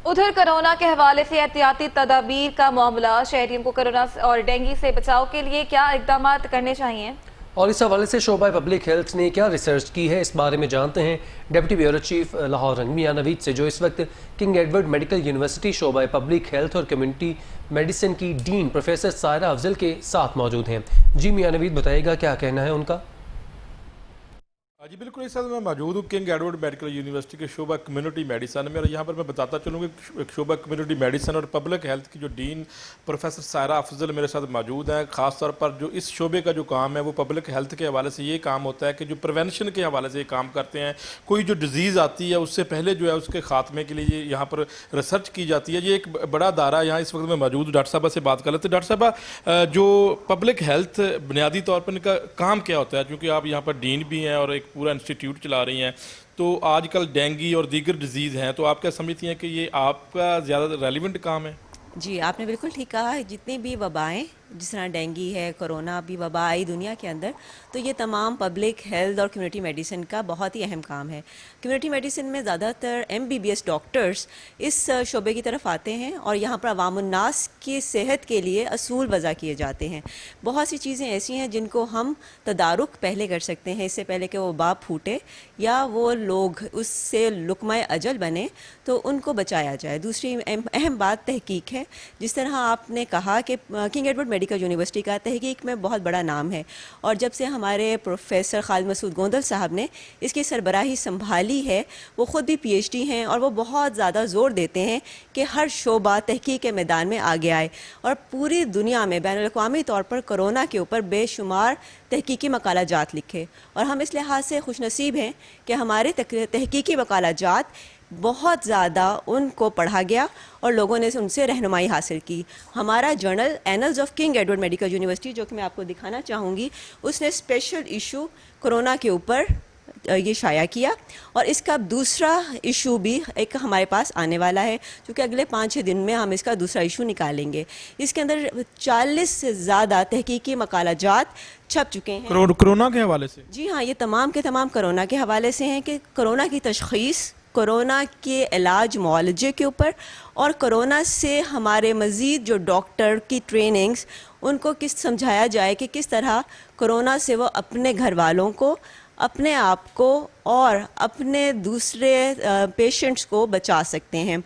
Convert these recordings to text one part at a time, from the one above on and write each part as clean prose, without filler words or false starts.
उधर कोरोना के हवाले से एहतियाती तदाबीर का मामला, शहरियों को कोरोना और डेंगू से बचाव के लिए क्या इकदाम करने चाहिए और इस हवाले से शोबा पब्लिक हेल्थ ने क्या रिसर्च की है, इस बारे में जानते हैं डिप्टी ब्यूरो चीफ लाहौर रंग मियां नवीद से, जो इस वक्त किंग एडवर्ड मेडिकल यूनिवर्सिटी शोबा पब्लिक हेल्थ और कम्युनिटी मेडिसिन की डीन प्रोफेसर सायरा अफजल के साथ मौजूद हैं। जी मियां नवीद, बताइएगा क्या कहना है उनका। जी बिल्कुल, इस वक्त मैं मौजूद हूँ किंग एडवर्ड मेडिकल यूनिवर्सिटी के शोबा कम्युनिटी मेडिसन में, और यहाँ पर मैं बताता चलूँ कि शोबा कम्युनिटी मेडिसन और पब्लिक हेल्थ की जो डीन प्रोफेसर सायरा अफजल मेरे साथ मौजूद हैं। ख़ास तौर पर जो इस शोबे का जो काम है वो पब्लिक हेल्थ के हवाले से ये काम होता है कि जो प्रिवेंशन के हवाले से ये काम करते हैं। कोई जो डिज़ीज़ आती है उससे पहले जो है उसके ख़ात्मे के लिए यहाँ पर रिसर्च की जाती है। ये एक बड़ा दायरा यहाँ इस वक्त मैं मौजूद डॉक्टर साहबा से बात कर लेते हैं। डॉक्टर साहबा, जो पब्लिक हेल्थ बुनियादी तौर पर इनका काम क्या होता है, क्योंकि आप यहाँ पर डीन भी हैं और एक पूरा इंस्टीट्यूट चला रही हैं, तो आजकल डेंगू और दीगर डिजीज़ हैं, तो आप क्या समझती हैं कि ये आपका ज़्यादा रेलिवेंट काम है? जी, आपने बिल्कुल ठीक कहा है। जितनी भी वबाएं, जिस तरह डेंगू है, कोरोना भी वबा आई दुनिया के अंदर, तो ये तमाम पब्लिक हेल्थ और कम्युनिटी मेडिसिन का बहुत ही अहम काम है। कम्युनिटी मेडिसिन में ज़्यादातर MBBS डॉक्टर्स इस शोबे की तरफ आते हैं और यहाँ पर अवामुन्नास की सेहत के लिए असूल वज़ा किए जाते हैं। बहुत सी चीज़ें ऐसी हैं जिनको हम तदारुक पहले कर सकते हैं, इससे पहले कि वो वबा फूटे या वो लोग उससे लुक़मा अजल बने, तो उनको बचाया जाए। दूसरी अहम बात तहकीक है। जिस तरह आपने कहा कि किंग एडवर्ड मेडिकल यूनिवर्सिटी का तहकीक में बहुत बड़ा नाम है, और जब से हमारे प्रोफेसर खालिद मसूद गोंदल साहब ने इसकी सरबराही संभाली है, वो ख़ुद भी PhD हैं और वो बहुत ज़्यादा ज़ोर देते हैं कि हर शोबा तहकीक के मैदान में आगे आए और पूरी दुनिया में बैनुल-अक़वामी तौर पर कोरोना के ऊपर बेशुमार तहकीकी मकालाजात लिखे। और हम इस लिहाज से खुशनसीब हैं कि हमारे तहकीकी मकालाजात बहुत ज़्यादा उनको पढ़ा गया और लोगों ने उनसे रहनुमाई हासिल की। हमारा journal annuls of King Edward Medical university, जो कि मैं आपको दिखाना चाहूँगी, उसने स्पेशल इशू कोरोना के ऊपर ये शाया किया, और इसका दूसरा इशू भी एक हमारे पास आने वाला है, क्योंकि अगले 5-6 दिन में हम इसका दूसरा इशू निकालेंगे। इसके अंदर 40 से ज़्यादा तहकीकी मकालाजात छप चुके हैं कोरोना के हवाले से। जी हाँ, ये तमाम के तमाम कोरोना के हवाले से हैं कि कोरोना की तशख़ीस, कोरोना के इलाज मुआलजे के ऊपर, और कोरोना से हमारे मज़ीद जो डॉक्टर की ट्रेनिंग्स, उनको किस समझाया जाए कि किस तरह कोरोना से वो अपने घर वालों को, अपने आप को और अपने दूसरे पेशेंट्स को बचा सकते हैं।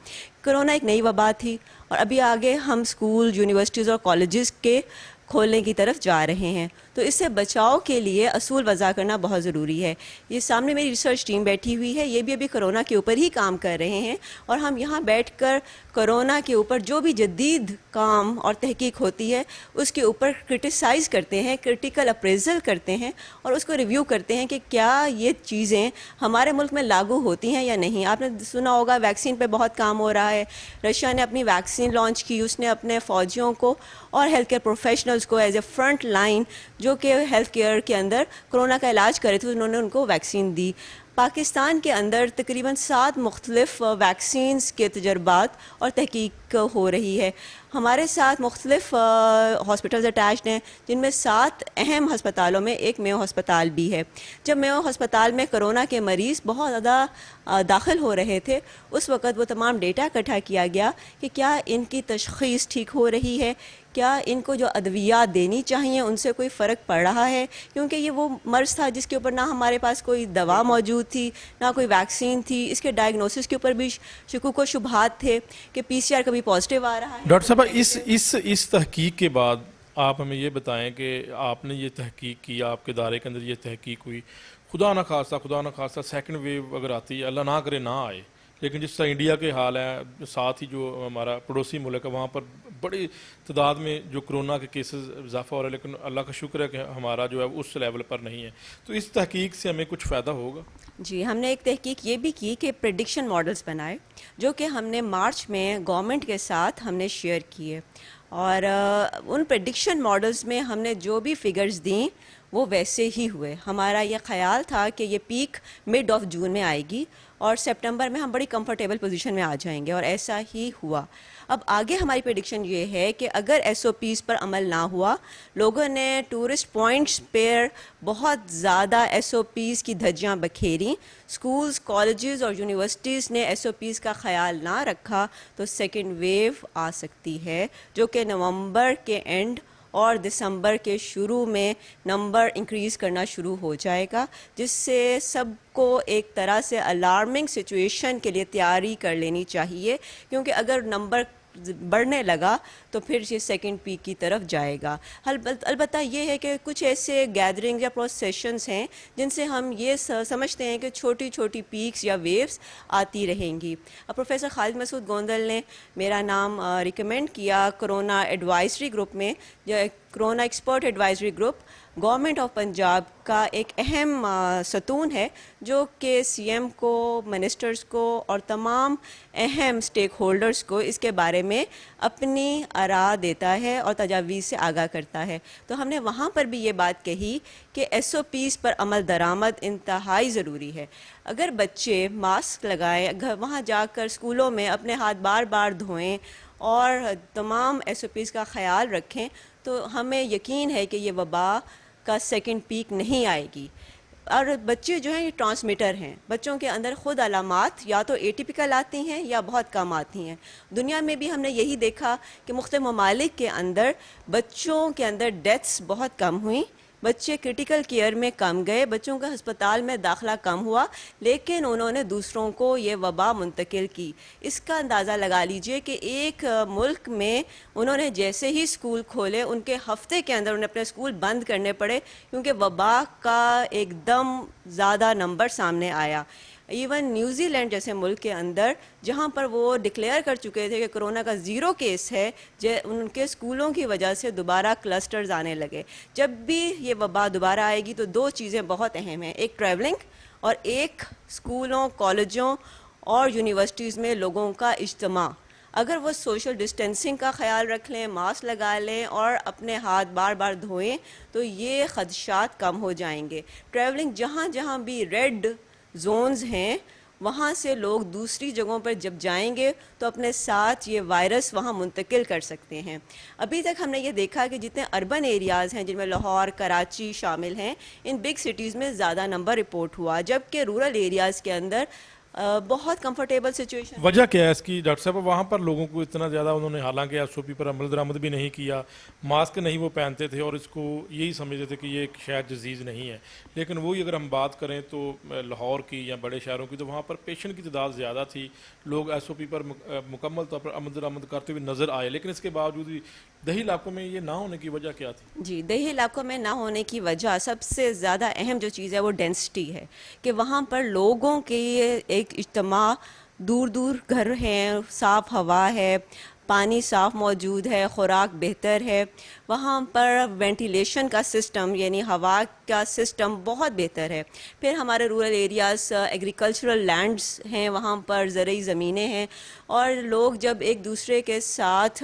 कोरोना एक नई वबा थी और अभी आगे हम स्कूल, यूनिवर्सिटीज़ और कॉलेजेस के खोलने की तरफ जा रहे हैं, तो इससे बचाव के लिए असूल वज़ा करना बहुत ज़रूरी है। ये सामने मेरी रिसर्च टीम बैठी हुई है, ये भी अभी कोरोना के ऊपर ही काम कर रहे हैं, और हम यहाँ बैठकर कोरोना के ऊपर जो भी जदीद काम और तहकीक होती है उसके ऊपर क्रिटिसाइज़ करते हैं, क्रिटिकल अप्रेज़ल करते हैं और उसको रिव्यू करते हैं कि क्या ये चीज़ें हमारे मुल्क में लागू होती हैं या नहीं। आपने सुना होगा वैक्सीन पे बहुत काम हो रहा है। रशिया ने अपनी वैक्सीन लॉन्च की, उसने अपने फ़ौजियों को और हेल्थ केयर प्रोफेशनल्स को एज ए फ्रंट लाइन, जो कि हेल्थ केयर के अंदर कोरोना का इलाज करे थे, उन्होंने उनको वैक्सीन दी। पाकिस्तान के अंदर तकरीबन 7 मुख्तलिफ वैक्सीन्स के तजर्बात और तहकीक हो रही है। हमारे साथ मुख्तलिफ हॉस्पिटल्स अटैच्ड हैं, जिनमें 7 अहम हस्पतालों में एक मेयो हस्पताल भी है। जब मेयो हस्पताल में कोरोना के मरीज़ बहुत ज़्यादा दाखिल हो रहे थे, उस वक़्त वो तमाम डेटा इकट्ठा किया गया कि क्या इनकी तशख़ीस ठीक हो रही है, क्या इनको जो अद्वियात देनी चाहिए उनसे कोई फ़र्क पड़ रहा है, क्योंकि ये वो मर्ज़ था जिसके ऊपर ना हमारे पास कोई दवा मौजूद थी, ना कोई वैक्सीन थी। इसके डायग्नोसिस के ऊपर भी शुकूक व शुबहात थे कि PCR कभी पॉजिटिव आ रहा है। डॉक्टर साहब, इस तहकीक के बाद आप हमें ये बताएं कि आपने ये तहकीक की, आपके दायरे के अंदर ये तहकीक हुई, खुदा न खास्ता सेकंड वेव अगर आती है, अल्लाह ना करे ना आए, लेकिन जिस तरह इंडिया के हाल है, साथ ही जो हमारा पड़ोसी मुल्क है, वहाँ पर बड़ी तादाद में जो कोरोना के केसेस इजाफा हो रहा है, लेकिन अल्लाह का शुक्र है कि हमारा जो है उस लेवल पर नहीं है, तो इस तहकीक से हमें कुछ फ़ायदा होगा? जी, हमने एक तहकीक ये भी की कि प्रेडिक्शन मॉडल्स बनाए, जो कि हमने मार्च में गवर्नमेंट के साथ हमने शेयर किए, और उन प्रेडिक्शन मॉडल्स में हमने जो भी फिगर्स दी वो वैसे ही हुए। हमारा ये ख्याल था कि ये पीक मिड ऑफ जून में आएगी اور سپٹمبر میں ہم بڑی کمفرٹیبل پوزیشن میں آ جائیں گے، اور ایسا ہی ہوا. اب آگے ہماری پریڈکشن یہ ہے کہ اگر ایس او پیز پر عمل نہ ہوا، لوگوں نے ٹورسٹ پوائنٹس پر بہت زیادہ ایس او پیز کی دھجیاں بکھیریں، اسکولز، کالجز اور یونیورسٹیز نے ایس او پیز کا خیال نہ رکھا، تو سیکنڈ ویو آ سکتی ہے، جو کہ نومبر کے اینڈ اور دسمبر کے شروع میں نمبر انکریز کرنا شروع ہو جائے گا، جس سے سب کو ایک طرح سے الارمنگ سچویشن کے لیے تیاری کر لینی چاہیے، کیونکہ اگر نمبر بڑھنے لگا تو پھر یہ سیکنڈ پیک کی طرف جائے گا. البتہ یہ ہے کہ کچھ ایسے گیدرنگ یا پروسیشنز ہیں جن سے ہم یہ سمجھتے ہیں کہ چھوٹی چھوٹی پیکس یا ویوز آتی رہیں گی. پروفیسر خالد مسعود گوندل نے میرا نام ریکمینڈ کیا کرونا ایڈوائزری گروپ میں. Corona expert advisory group government of Punjab کا ایک اہم ستون ہے، جو کہ سی ایم کو، منسٹرز کو اور تمام اہم اسٹیک ہولڈرز کو اس کے بارے میں اپنی آراء دیتا ہے اور تجاویز سے آگاہ کرتا ہے. تو ہم نے وہاں پر بھی یہ بات کہی کہ ایس او پیز پر عمل درآمد انتہائی ضروری ہے. اگر بچے ماسک لگائیں، وہاں جا کر اسکولوں میں اپنے ہاتھ بار بار دھوئیں اور تمام ایس او پیز کا خیال رکھیں، تو ہمیں یقین ہے کہ یہ وبا کا سیکنڈ پیک نہیں آئے گی. اور بچے جو ہیں یہ ٹرانسمیٹر ہیں، بچوں کے اندر خود علامات یا تو اے ٹیپیکل آتی ہیں یا بہت کم آتی ہیں. دنیا میں بھی ہم نے یہی دیکھا کہ مختلف ممالک کے اندر بچوں کے اندر ڈیتھس بہت کم ہوئیں، بچے کرٹیکل کیئر میں کم گئے، بچوں کا ہسپتال میں داخلہ کم ہوا، لیکن انہوں نے دوسروں کو یہ وبا منتقل کی. اس کا اندازہ لگا لیجئے کہ ایک ملک میں انہوں نے جیسے ہی اسکول کھولے، ان کے ہفتے کے اندر انہیں اپنے اسکول بند کرنے پڑے، کیونکہ وبا کا ایک دم زیادہ نمبر سامنے آیا. ایون نیوزی لینڈ جیسے ملک کے اندر، جہاں پر وہ ڈکلیئر کر چکے تھے کہ کرونا کا 0 کیس ہے، ان کے اسکولوں کی وجہ سے دوبارہ کلسٹرز آنے لگے. جب بھی یہ وبا دوبارہ آئے گی تو 2 چیزیں بہت اہم ہیں، ایک ٹریولنگ اور ایک اسکولوں، کالجوں اور یونیورسٹیز میں لوگوں کا اجتماع. اگر وہ سوشل ڈسٹینسنگ کا خیال رکھ لیں، ماسک لگا لیں اور اپنے ہاتھ بار بار دھوئیں، تو یہ خدشات کم ہو جائیں گے. ٹریولنگ، جہاں جہاں بھی ریڈ زونز ہیں، وہاں سے لوگ دوسری جگہوں پر جب جائیں گے تو اپنے ساتھ یہ وائرس وہاں منتقل کر سکتے ہیں. ابھی تک ہم نے یہ دیکھا کہ جتنے اربن ایریاز ہیں، جن میں لاہور، کراچی شامل ہیں، ان بگ سٹیز میں زیادہ نمبر رپورٹ ہوا، جبکہ رورل ایریاز کے اندر بہت کمفرٹیبل سچویشن. وجہ کیا ہے اس کی ڈاکٹر صاحب؟ وہاں پر لوگوں کو اتنا زیادہ انہوں نے حالانکہ ایس او پی پر عمل درآمد بھی نہیں کیا، ماسک نہیں وہ پہنتے تھے اور اس کو یہی سمجھتے تھے کہ یہ ایک شاید ڈیزیز نہیں ہے. لیکن وہی اگر ہم بات کریں تو لاہور کی یا بڑے شہروں کی، تو وہاں پر پیشنٹ کی تعداد زیادہ تھی، لوگ ایس او پی پر مکمل طور پر عمل درآمد کرتے ہوئے نظر آئے. لیکن اس کے باوجود بھی دیہی علاقوں میں یہ نہ ہونے کی وجہ کیا تھی؟ جی، دیہی علاقوں میں نہ ہونے کی وجہ سب سے زیادہ اہم جو چیز ہے وہ ڈینسٹی ہے، کہ وہاں پر لوگوں کے ایک اجتماع، دور دور گھر ہیں، صاف ہوا ہے، پانی صاف موجود ہے، خوراک بہتر ہے، وہاں پر وینٹیلیشن کا سسٹم یعنی ہوا کا سسٹم بہت بہتر ہے. پھر ہمارے رورل ایریاز ایگریکلچرل لینڈز ہیں، وہاں پر زرعی زمینیں ہیں، اور لوگ جب ایک دوسرے کے ساتھ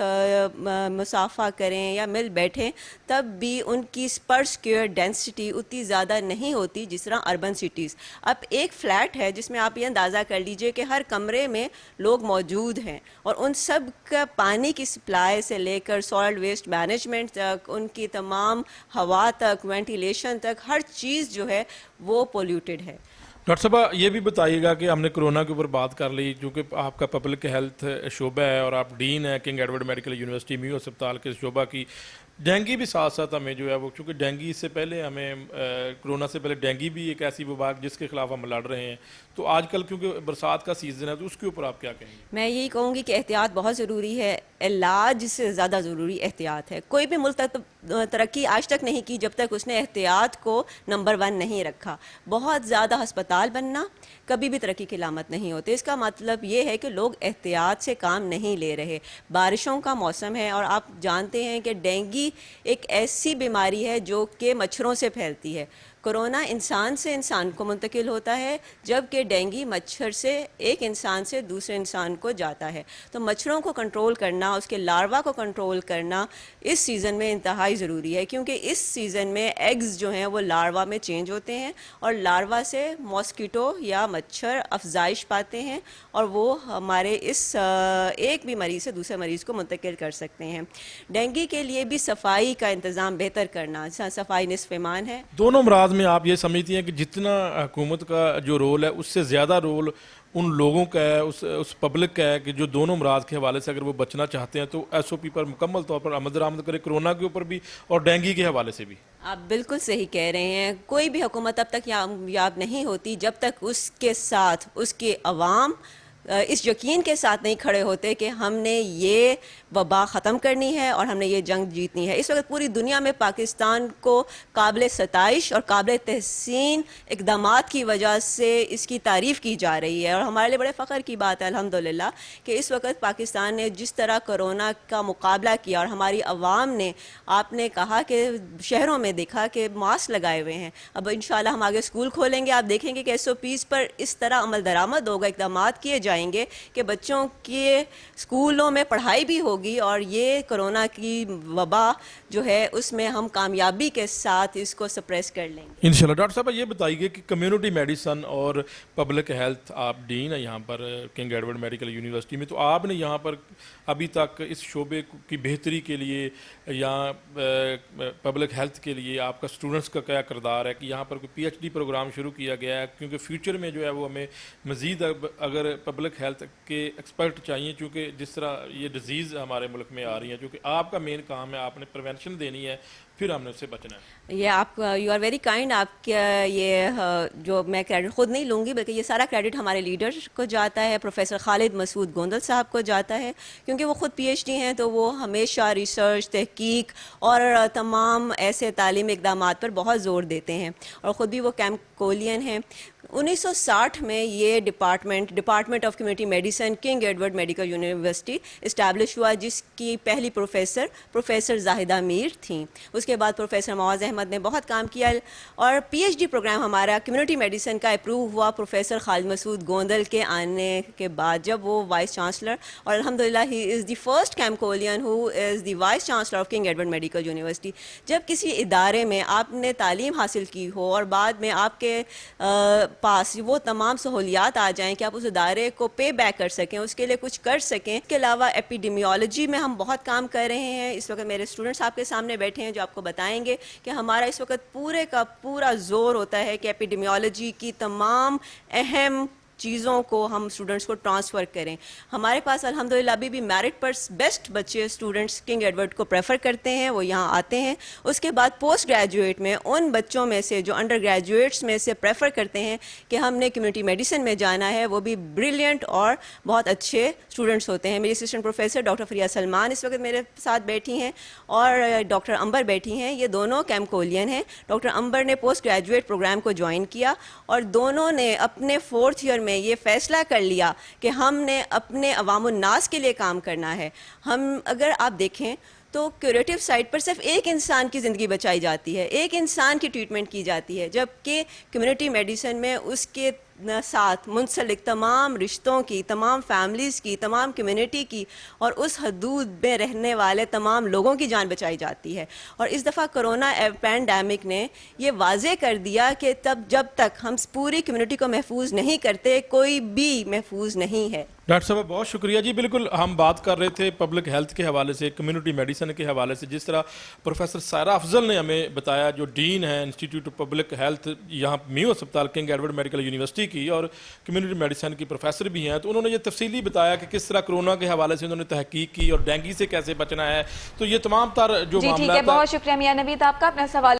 مصافحہ کریں یا مل بیٹھیں، تب بھی ان کی پر اسکوائر ڈینسٹی اتنی زیادہ نہیں ہوتی جس طرح اربن سٹیز. اب ایک فلیٹ ہے جس میں آپ یہ اندازہ کر لیجئے کہ ہر کمرے میں لوگ موجود ہیں، اور ان سب کا پانی کی سپلائی سے لے کر سالڈ ویسٹ مینجمنٹ تک، ان کی تمام ہوا تک، وینٹیلیشن تک، ہر چیز جو ہے وہ پولیوٹڈ ہے. ڈاکٹر صاحب یہ بھی بتائیے گا کہ ہم نے کرونا کے اوپر بات کر لی، چونکہ آپ کا پبلک ہیلتھ شعبہ ہے اور آپ ڈین ہیں کنگ ایڈورڈ میڈیکل یونیورسٹی میو ہسپتال کے شعبہ کی. ڈینگی بھی ساتھ ساتھ ہمیں جو ہے وہ، چونکہ ڈینگی سے پہلے ہمیں کرونا سے پہلے ڈینگی بھی ایک ایسی وبا جس کے خلاف ہم لڑ رہے ہیں، تو آج کل کیونکہ برسات کا سیزن ہے تو اس کے اوپر آپ کیا کہیں گے؟ میں یہی کہوں گی کہ احتیاط بہت ضروری ہے، علاج سے زیادہ ضروری احتیاط ہے. کوئی بھی ملک ترقی آج تک نہیں کی جب تک اس نے احتیاط کو نمبر 1 نہیں رکھا. بہت زیادہ ہسپتال بننا کبھی بھی ترقی کی علامت نہیں ہوتے. اس کا مطلب یہ ہے کہ لوگ احتیاط سے کام نہیں لے رہے. بارشوں کا موسم ہے اور آپ جانتے ہیں کہ ڈینگی ایک ایسی بیماری ہے جو کہ مچھروں سے پھیلتی ہے، कोरोना इंसान से इंसान को मुंतकिल होता है, जबकि डेंगू मच्छर से एक इंसान से दूसरे इंसान को जाता है। तो मच्छरों को कंट्रोल करना, उसके लार्वा को कंट्रोल करना इस सीज़न में इंतहाई ज़रूरी है, क्योंकि इस सीज़न में एग्स जो हैं वो लार्वा में चेंज होते हैं और लार्वा से मॉस्किटो या मच्छर अफजाइश पाते हैं और वो हमारे इस एक भी मरीज़ से दूसरे मरीज़ को मुंतकिल कर सकते हैं। डेंगू के लिए भी सफाई का इंतज़ाम बेहतर करना, सफाई निस्फ़ ईमान है। दोनों अमराज में आप ये समझती हैं कि जितना हुकूमत का जो रोल है उससे ज़्यादा रोल उन लोगों का है, उस पब्लिक का है कि जो दोनों अमराज के हवाले से अगर वो बचना चाहते हैं तो SOP पर मुकम्मल तौर पर अमल दरामद करे, कोरोना के ऊपर भी और डेंगू के हवाले से भी। आप बिल्कुल सही कह रहे हैं। कोई भी हुकूमत तब तक याब नहीं होती जब तक उसके साथ उसके अवाम इस यकीन के साथ नहीं खड़े होते कि हमने ये वबा ख़त्म करनी है और हमने ये जंग जीतनी है। इस वक्त पूरी दुनिया में पाकिस्तान को काबिल सताइश और काबिल तहसीन इक़दामात की वजह से इसकी तारीफ़ की जा रही है और हमारे लिए बड़े फ़ख्र की बात है अल्हम्दुलिल्लाह कि इस वक्त पाकिस्तान ने जिस तरह कोरोना का मुकाबला किया और हमारी अवाम ने, आपने कहा कि शहरों में देखा कि मास्क लगाए हुए हैं। अब इंशाल्लाह हम आगे स्कूल खोलेंगे, आप देखेंगे कि SOPs पर इस तरह अमल दरामद होगा, इक़दामात किए जाएंगे कि बच्चों के स्कूलों में पढ़ाई भी होगी और ये कोरोना की वबा जो है उसमें हम कामयाबी के साथ इसको सप्रेस कर लेंगे इंशाल्लाह। डॉक्टर साहब ये बताइए कि कम्युनिटी मेडिसिन और पब्लिक हेल्थ, आप डीन है यहाँ पर किंग एडवर्ड मेडिकल यूनिवर्सिटी में, तो आपने यहाँ पर अभी तक इस शोबे की बेहतरी के लिए या पब्लिक हेल्थ के लिए आपका स्टूडेंट्स का क्या किरदार है कि यहाँ पर कोई PhD प्रोग्राम शुरू किया गया है? क्योंकि फ्यूचर में जो है वो हमें मज़ीद अगर पब्लिक हेल्थ के एक्सपर्ट चाहिए, क्योंकि जिस तरह ये डिजीज़ हमारे मुल्क में आ रही है, क्योंकि आपका मेन काम है, आपने प्रिवेंशन देनी है, फिर हमने उससे बचना है। ये आप यू आर वेरी काइंड। आपके ये जो मैं क्रेडिट खुद नहीं लूँगी बल्कि ये सारा क्रेडिट हमारे लीडर को जाता है, प्रोफेसर खालिद मसूद गोंदल साहब को जाता है, क्योंकि वो ख़ुद PhD हैं तो वो हमेशा रिसर्च, तहकीक और तमाम ऐसे तालीमी इक़दामात पर बहुत ज़ोर देते हैं और ख़ुद भी वो कैम्कोलियन हैं। 1960 में ये department of community medicine king Edward Medical university establish हुआ, जिसकी पहली प्रोफेसर जाहिदा मीर थी। उसके बाद प्रोफेसर मवाज़ अहमद ने बहुत काम किया और PhD प्रोग्राम हमारा कम्युनिटी मेडिसिन का अप्रूव हुआ प्रोफेसर खालिद मसूद गोंदल के आने के बाद, जब वो वाइस चांसलर, और अल्हम्दुलिल्लाह he is the first Kemcolian who is the vice chancellor of King Edward Medical University. जब किसी इदारे में आपने तालीम हासिल की हो और बाद में आपके पास वो तमाम सहूलियात आ जाएं कि आप उस इदारे को पे बैक कर सकें, उसके लिए कुछ कर सकें। इसके अलावा एपिडेमियोलॉजी में हम बहुत काम कर रहे हैं। इस वक्त मेरे स्टूडेंट्स आपके सामने बैठे हैं जो आपको बताएंगे कि हमारा इस वक्त पूरे का पूरा जोर होता है कि एपिडेमियोलॉजी की तमाम अहम चीज़ों को हम स्टूडेंट्स को ट्रांसफ़र करें। हमारे पास अल्हम्दुलिल्लाह अभी भी मेरिट पर बेस्ट बच्चे स्टूडेंट्स किंग एडवर्ड को प्रेफर करते हैं, वो यहाँ आते हैं। उसके बाद पोस्ट ग्रेजुएट में उन बच्चों में से जो अंडर ग्रेजुएट्स में से प्रेफर करते हैं कि हमने कम्युनिटी मेडिसिन में जाना है, वो भी ब्रिलियंट और बहुत अच्छे स्टूडेंट्स होते हैं। मेरी असिस्टेंट प्रोफेसर डॉक्टर फरिया सलमान इस वक्त मेरे साथ बैठी हैं और डॉक्टर अंबर बैठी हैं। ये दोनों कैम्कोलियन हैं। डॉक्टर अंबर ने पोस्ट ग्रेजुएट प्रोग्राम को ज्वाइन किया और दोनों ने अपने 4th ईयर में ये फैसला कर लिया कि हमने अपने अवामुन्नास के लिए काम करना है। हम अगर आप देखें तो क्यूरेटिव साइड पर सिर्फ एक इंसान की ज़िंदगी बचाई जाती है, एक इंसान की ट्रीटमेंट की जाती है, जबकि कम्युनिटी मेडिसिन में उसके साथ मुंसलिक तमाम रिश्तों की, तमाम फैमिलीज़ की, तमाम कम्युनिटी की और उस हदूद में रहने वाले तमाम लोगों की जान बचाई जाती है। और इस दफ़ा कोरोना पैंडेमिक ने ये वाज़े कर दिया कि जब तक हम पूरी कम्युनिटी को महफूज नहीं करते, कोई भी महफूज नहीं है। डॉक्टर साहब बहुत शुक्रिया जी। बिल्कुल हम बात कर रहे थे पब्लिक हेल्थ के हवाले से, कम्युनिटी मेडिसिन के हवाले से, जिस तरह प्रोफेसर सायरा अफजल ने हमें बताया, जो डीन है इंस्टीट्यूट ऑफ पब्लिक हेल्थ यहाँ मेयो अस्पताल किंग एडवर्ड मेडिकल यूनिवर्सिटी की और कम्युनिटी मेडिसिन की प्रोफेसर भी हैं, तो उन्होंने ये तफसीली बताया कि किस तरह कोरोना के हवाले से उन्होंने तहकीक की और डेंगू से कैसे बचना है। तो ये तमाम तर जो जी ठीक है, बहुत शुक्रिया मियां नवीद आपका। अपना सवाल